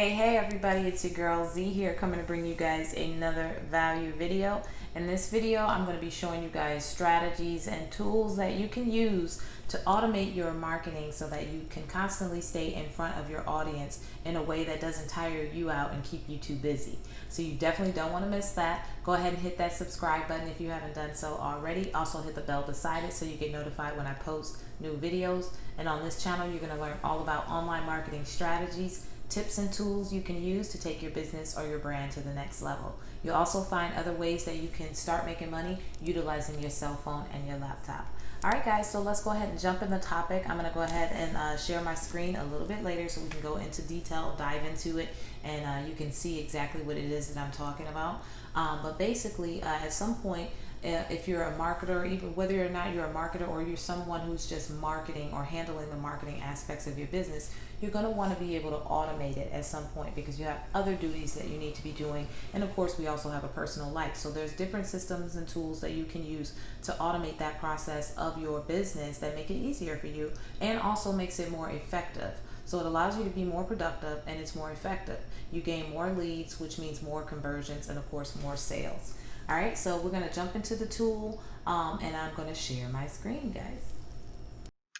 Hey everybody, it's your girl Z here coming to bring you guys another value video. In this video, I'm going to be showing you guys strategies and tools that you can use to automate your marketing so that you can constantly stay in front of your audience in a way that doesn't tire you out and keep you too busy. So you definitely don't want to miss that. Go ahead and hit that subscribe button if you haven't done so already. Also hit the bell beside it so you get notified when I post new videos. And on this channel, you're going to learn all about online marketing strategies, tips and tools you can use to take your business or your brand to the next level. You'll also find other ways that you can start making money utilizing your cell phone and your laptop. All right, guys, so let's go ahead and jump in the topic. I'm going to go ahead and share my screen a little bit later so we can go into detail, dive into it, and you can see exactly what it is that I'm talking about. But basically, at some point, if you're a marketer, even whether or not you're a marketer or you're someone who's just marketing or handling the marketing aspects of your business, you're going to want to be able to automate it at some point because you have other duties that you need to be doing. And of course, we also have a personal life. So there's different systems and tools that you can use to automate that process of your business that make it easier for you and also makes it more effective. So it allows you to be more productive and it's more effective. You gain more leads, which means more conversions and of course more sales. All right, so we're going to jump into the tool and I'm going to share my screen, guys.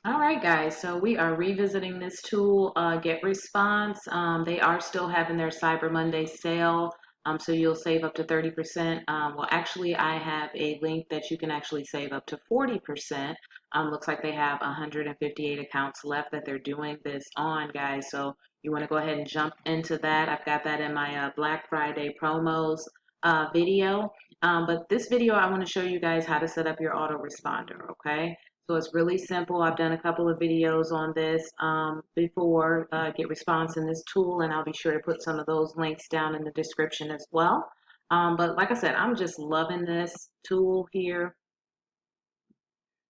All right, guys, so we are revisiting this tool, Get Response. They are still having their Cyber Monday sale, so you'll save up to 30%. Well, actually, I have a link that you can actually save up to 40%. Looks like they have 158 accounts left that they're doing this on, guys, so you want to go ahead and jump into that. I've got that in my Black Friday promos video. But this video, I want to show you guys how to set up your autoresponder, okay? So it's really simple. I've done a couple of videos on this before, Get Response in this tool, and I'll be sure to put some of those links down in the description as well. But like I said, I'm just loving this tool here.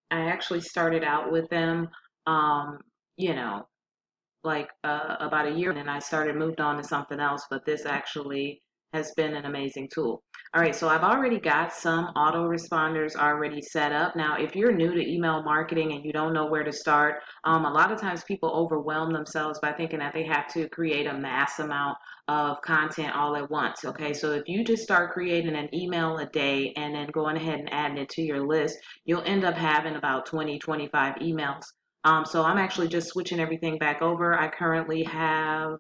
I actually started out with them, you know, like about a year, and then I moved on to something else, but this actually has been an amazing tool. All right, so I've already got some autoresponders already set up. Now, if you're new to email marketing and you don't know where to start, a lot of times people overwhelm themselves by thinking that they have to create a mass amount of content all at once. Okay, so if you just start creating an email a day and then going ahead and adding it to your list, you'll end up having about 20, 25 emails. So I'm actually just switching everything back over. I currently have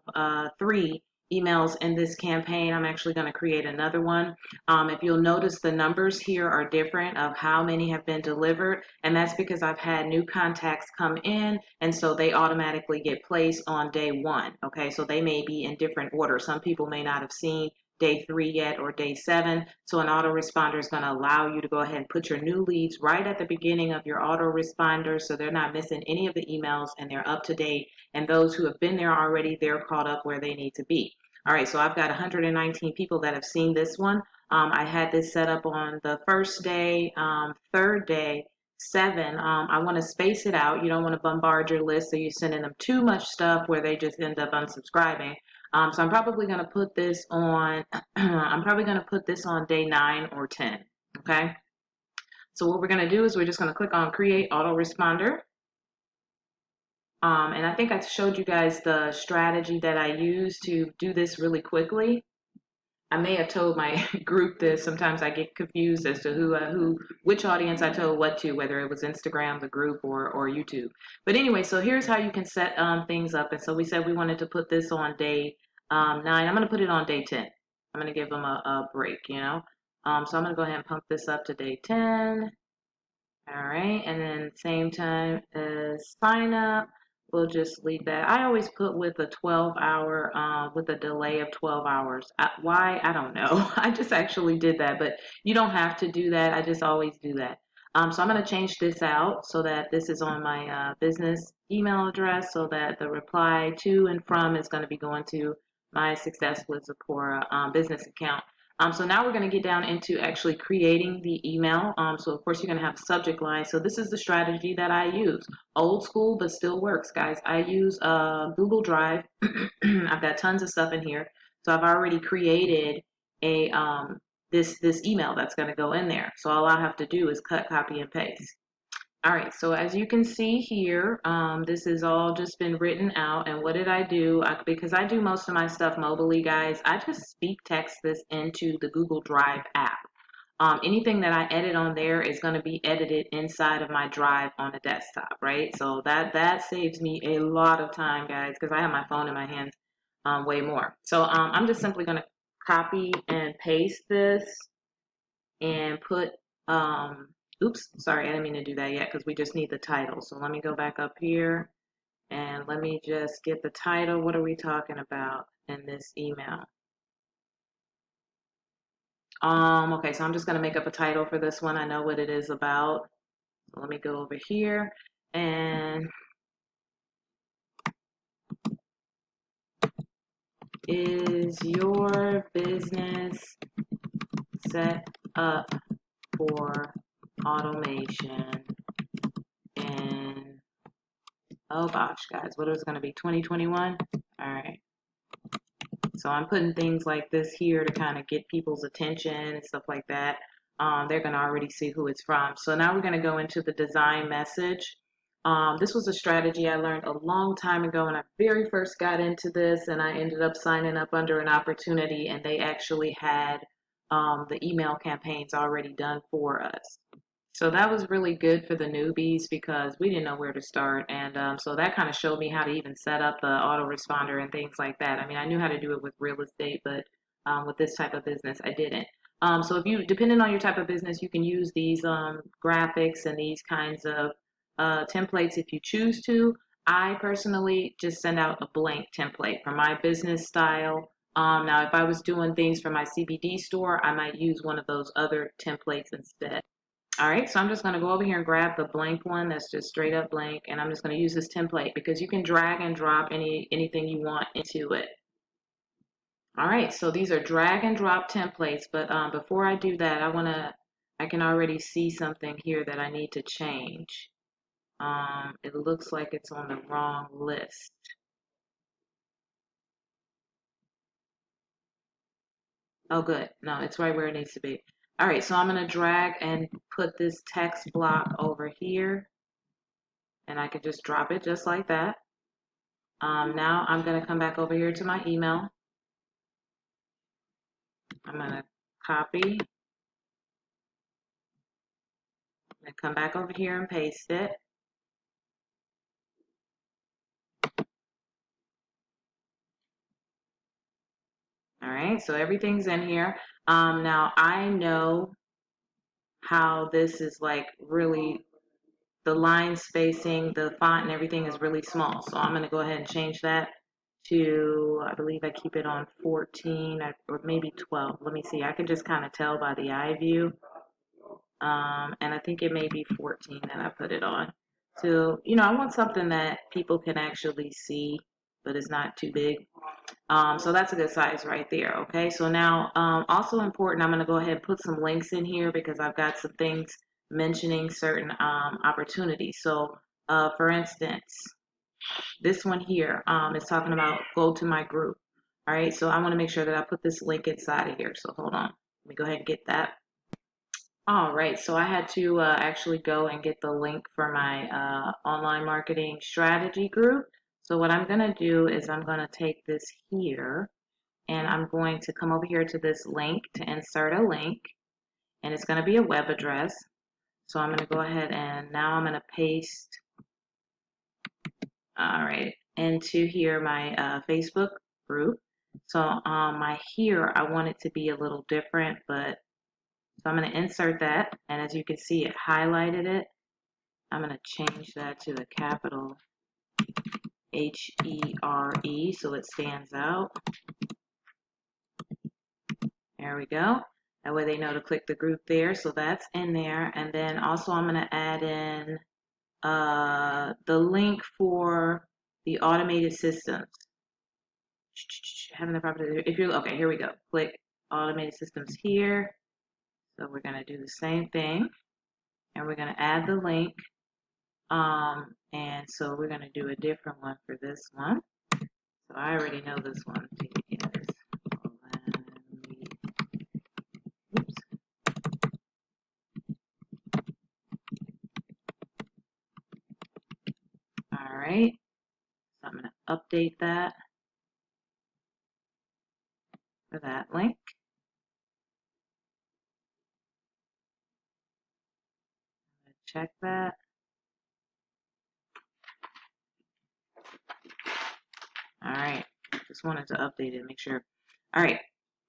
3 emails in this campaign. I'm actually going to create another one. If you'll notice, the numbers here are different of how many have been delivered, and that's because I've had new contacts come in, and so they automatically get placed on day 1. Okay, so they may be in different order. Some people may not have seen day 3 yet or day 7. So an autoresponder is going to allow you to go ahead and put your new leads right at the beginning of your autoresponder so they're not missing any of the emails and they're up to date. And those who have been there already, they're caught up where they need to be. All right, so I've got 119 people that have seen this one. I had this set up on the first day, third day, 7. I want to space it out. You don't want to bombard your list so you're sending them too much stuff where they just end up unsubscribing. So I'm probably going to put this on, I'm probably going to put this on day 9 or 10, okay? So what we're going to do is we're just going to click on Create Autoresponder. And I think I showed you guys the strategy that I use to do this really quickly. I may have told my group this. Sometimes I get confused as to which audience I told what to, whether it was Instagram, the group, or YouTube. But anyway, so here's how you can set things up. And so we said we wanted to put this on day 9. I'm going to put it on day 10. I'm going to give them a break, you know. So I'm going to go ahead and pump this up to day 10. All right, and then same time as sign up. We'll just leave that. I always put with a 12-hour, with a delay of 12 hours. Why? I don't know. I just actually did that, but you don't have to do that. I just always do that. So I'm going to change this out so that this is on my business email address so that the reply to and from is going to be going to my Success with Zipporah business account. So now we're going to get down into actually creating the email. So of course you're going to have a subject line. So this is the strategy that I use. Old school, but still works, guys. I use Google Drive. I've got tons of stuff in here. So I've already created a this email that's going to go in there. So all I have to do is cut, copy, and paste. All right, so as you can see here, this has all just been written out. And what did I do? Because I do most of my stuff mobilely, guys, I just speak text this into the Google Drive app. Anything that I edit on there is going to be edited inside of my Drive on the desktop, right? So that saves me a lot of time, guys, because I have my phone in my hands way more. So I'm just simply going to copy and paste this and put, oops, sorry, I didn't mean to do that yet because we just need the title. So let me go back up here and let me just get the title. What are we talking about in this email? Okay, so I'm just going to make up a title for this one. I know what it is about. So let me go over here and is your business set up for automation in, oh gosh, guys, what is it going to be, 2021? All right. So I'm putting things like this here to kind of get people's attention and stuff like that. They're going to already see who it's from. So now we're going to go into the design message. This was a strategy I learned a long time ago when I very first got into this, and I ended up signing up under an opportunity, and they actually had the email campaigns already done for us. So that was really good for the newbies because we didn't know where to start. And so that kind of showed me how to even set up the autoresponder and things like that. I mean, I knew how to do it with real estate, but with this type of business, I didn't. So if you, depending on your type of business, you can use these graphics and these kinds of templates if you choose to. I personally just send out a blank template for my business style. Now, if I was doing things for my CBD store, I might use one of those other templates instead. All right, so I'm just going to go over here and grab the blank one that's just straight up blank, and I'm just going to use this template because you can drag and drop anything you want into it. All right, so these are drag and drop templates, but before I do that, I can already see something here that I need to change. It looks like it's on the wrong list. Oh, good. No, it's right where it needs to be. All right, so I'm going to drag and put this text block over here, and I can just drop it just like that. Now I'm going to come back over here to my email. I'm going to copy and come back over here and paste it. All right, so everything's in here. Now I know how this is like really, the line spacing, the font and everything is really small. So I'm going to go ahead and change that to, I believe I keep it on 14 or maybe 12. Let me see. I can just kind of tell by the eye view. And I think it may be 14 that I put it on. So, you know, I want something that people can actually see, but it's not too big. So that's a good size right there. Okay, so now also important, I'm going to go ahead and put some links in here because I've got some things mentioning certain opportunities. So for instance, this one here is talking about go to my group. All right, so I want to make sure that I put this link inside of here. So hold on, let me go ahead and get that. All right, so I had to actually go and get the link for my online marketing strategy group. So what I'm going to do is I'm going to take this here and I'm going to come over here to this link to insert a link, and it's going to be a web address. So I'm going to go ahead and now I'm going to paste, all right, into here my Facebook group. So my here, I want it to be a little different, but so I'm going to insert that, and as you can see, it highlighted it. I'm going to change that to the capital H-E-R-E so it stands out. There we go. That way they know to click the group there. So that's in there. And then also I'm going to add in the link for the automated systems. Having the property. If you're okay, here we go. Click automated systems here. So we're going to do the same thing, and we're going to add the link. And so we're going to do a different one for this one. So I already know this one. Oops. update that for that link. Check that. All right, just wanted to update it, make sure. All right,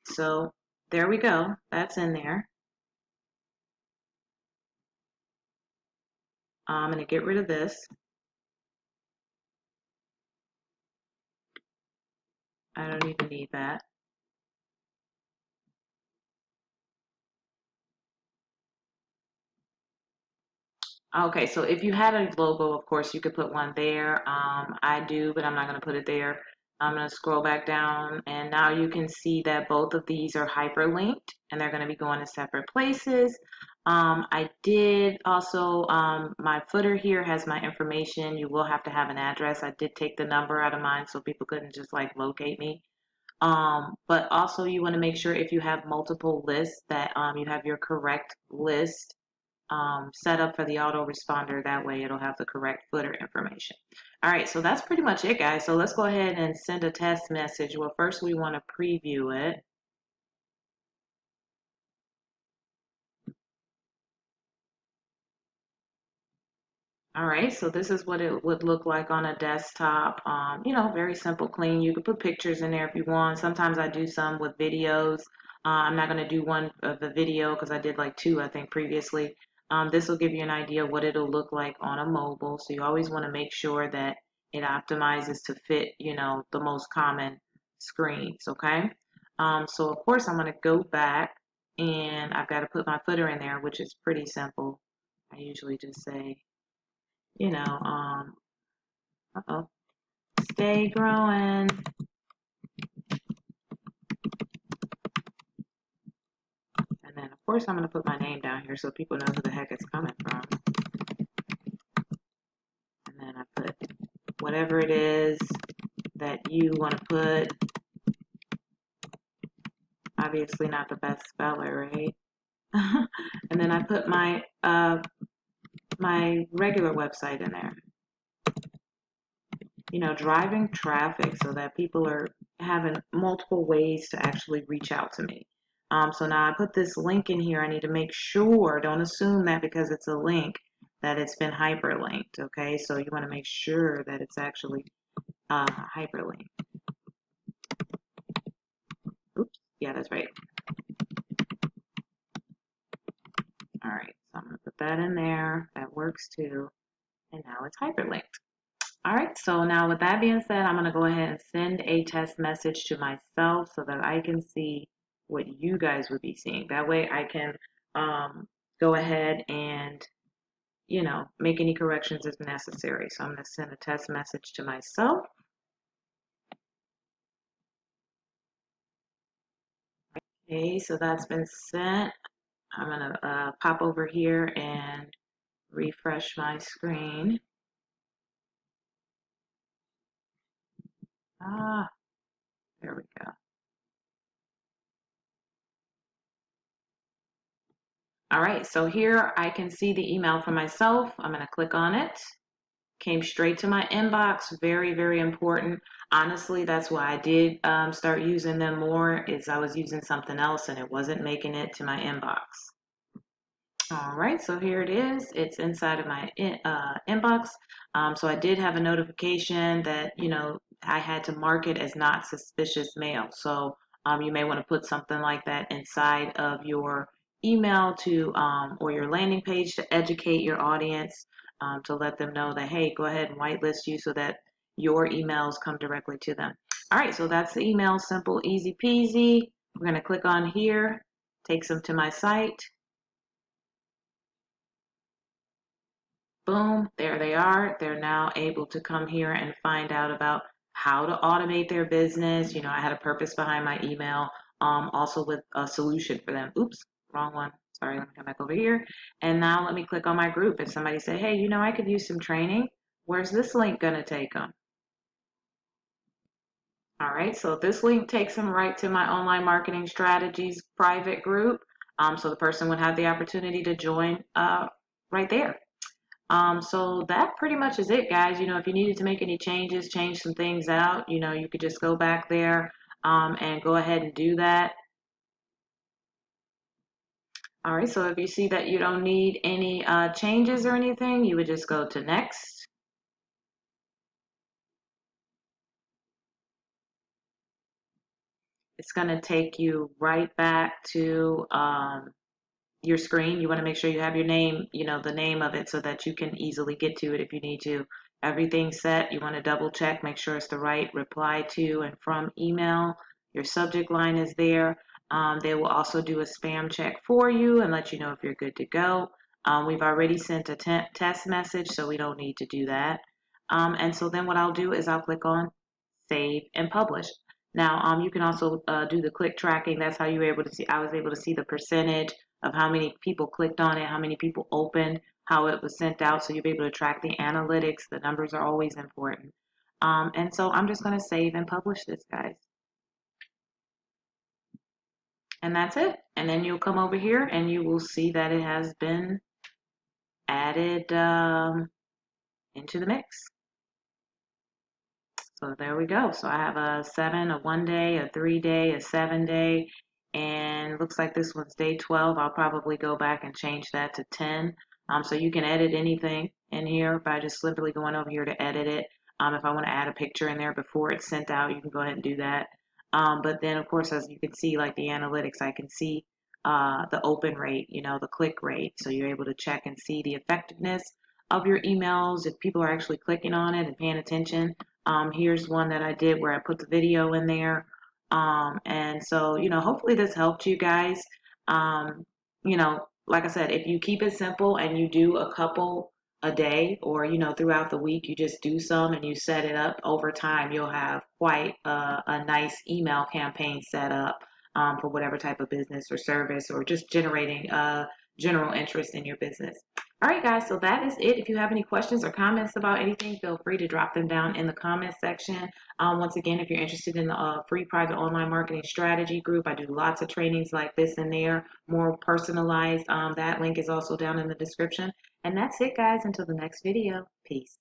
so there we go. That's in there. I'm going to get rid of this. I don't even need that. Okay, so if you had a logo, of course, you could put one there. I do, but I'm not going to put it there. I'm going to scroll back down, and now you can see that both of these are hyperlinked, and they're going to be going to separate places. I did also, my footer here has my information. You will have to have an address. I did take the number out of mine so people couldn't just like locate me. But also you want to make sure if you have multiple lists that you have your correct list set up for the autoresponder. That way it'll have the correct footer information. All right, so that's pretty much it, guys. So let's go ahead and send a test message. Well, first we want to preview it. All right, so this is what it would look like on a desktop. You know, very simple, clean. You could put pictures in there if you want. Sometimes I do some with videos. I'm not going to do one of the video because I did like two, I think, previously. This will give you an idea what it'll look like on a mobile. So you always want to make sure that it optimizes to fit, you know, the most common screens, okay? So of course I'm going to go back and I've got to put my footer in there, which is pretty simple. I usually just say, you know, stay growing. And then, of course, I'm going to put my name down here so people know who the heck it's coming from. And then I put whatever it is that you want to put. Obviously not the best speller, right? And then I put my my regular website in there. You know, driving traffic so that people are having multiple ways to actually reach out to me. So now I put this link in here. I need to make sure, don't assume that because it's a link that it's been hyperlinked, okay? So you want to make sure that it's actually hyperlinked. Oops, yeah, that's right. All right, so I'm going to put that in there. That works too. And now it's hyperlinked. All right, so now with that being said, I'm going to go ahead and send a test message to myself so that I can see what you guys would be seeing. That way I can go ahead and, you know, make any corrections as necessary. So I'm going to send a test message to myself. Okay, so that's been sent. I'm going to pop over here and refresh my screen. There we go. All right, so here I can see the email for myself. I'm going to click on it. Came straight to my inbox. Very, very important. Honestly, that's why I did start using them more, is I was using something else and it wasn't making it to my inbox. All right, so here it is. It's inside of my inbox. So I did have a notification that, you know, I had to mark it as not suspicious mail. So you may want to put something like that inside of your email to or your landing page to educate your audience, to let them know that, hey, go ahead and whitelist you so that your emails come directly to them. All right, so that's the email. Simple, easy peasy. We're going to click on here, takes them to my site. Boom, there they are. They're now able to come here and find out about how to automate their business. You know, I had a purpose behind my email, also with a solution for them. Oops, wrong one. Sorry, let me come back over here. And now let me click on my group. If somebody say, hey, you know, I could use some training, where's this link going to take them? All right, so this link takes them right to my online marketing strategies private group. So the person would have the opportunity to join right there. So that pretty much is it, guys. If you needed to make any changes, change some things out, you could just go back there and go ahead and do that. All right, so if you see that you don't need any changes or anything, you would just go to next. It's going to take you right back to your screen. You want to make sure you have your name, the name of it, so that you can easily get to it if you need to. Everything's set. You want to double check, make sure it's the right reply to and from email. Your subject line is there. They will also do a spam check for you and let you know if you're good to go. We've already sent a test message, so we don't need to do that. And so then what I'll do is I'll click on save and publish. Now, you can also do the click tracking. That's how you were able to see. I was able to see the percentage of how many people clicked on it, how many people opened, how it was sent out. So you'll be able to track the analytics. The numbers are always important. And so I'm just going to save and publish this, guys. And that's it. And then you'll come over here and you will see that it has been added into the mix. So there we go. So I have a 7, a 1 day, a 3 day, a 7 day, and looks like this one's day 12. I'll probably go back and change that to 10. So you can edit anything in here by just simply going over here to edit it. If I want to add a picture in there before it's sent out, you can go ahead and do that. But then, of course, as you can see, like the analytics, I can see the open rate, the click rate. So you're able to check and see the effectiveness of your emails, if people are actually clicking on it and paying attention. Here's one that I did where I put the video in there. And so, hopefully this helped you guys. Like I said, if you keep it simple and you do a couple a day or, throughout the week, you just do some and you set it up over time, you'll have quite a nice email campaign set up for whatever type of business or service or just generating general interest in your business. All right, guys, so that is it. If you have any questions or comments about anything, feel free to drop them down in the comments section. Once again, if you're interested in the free private online marketing strategy group, I do lots of trainings like this in there, more personalized. That link is also down in the description. And that's it, guys. Until the next video. Peace.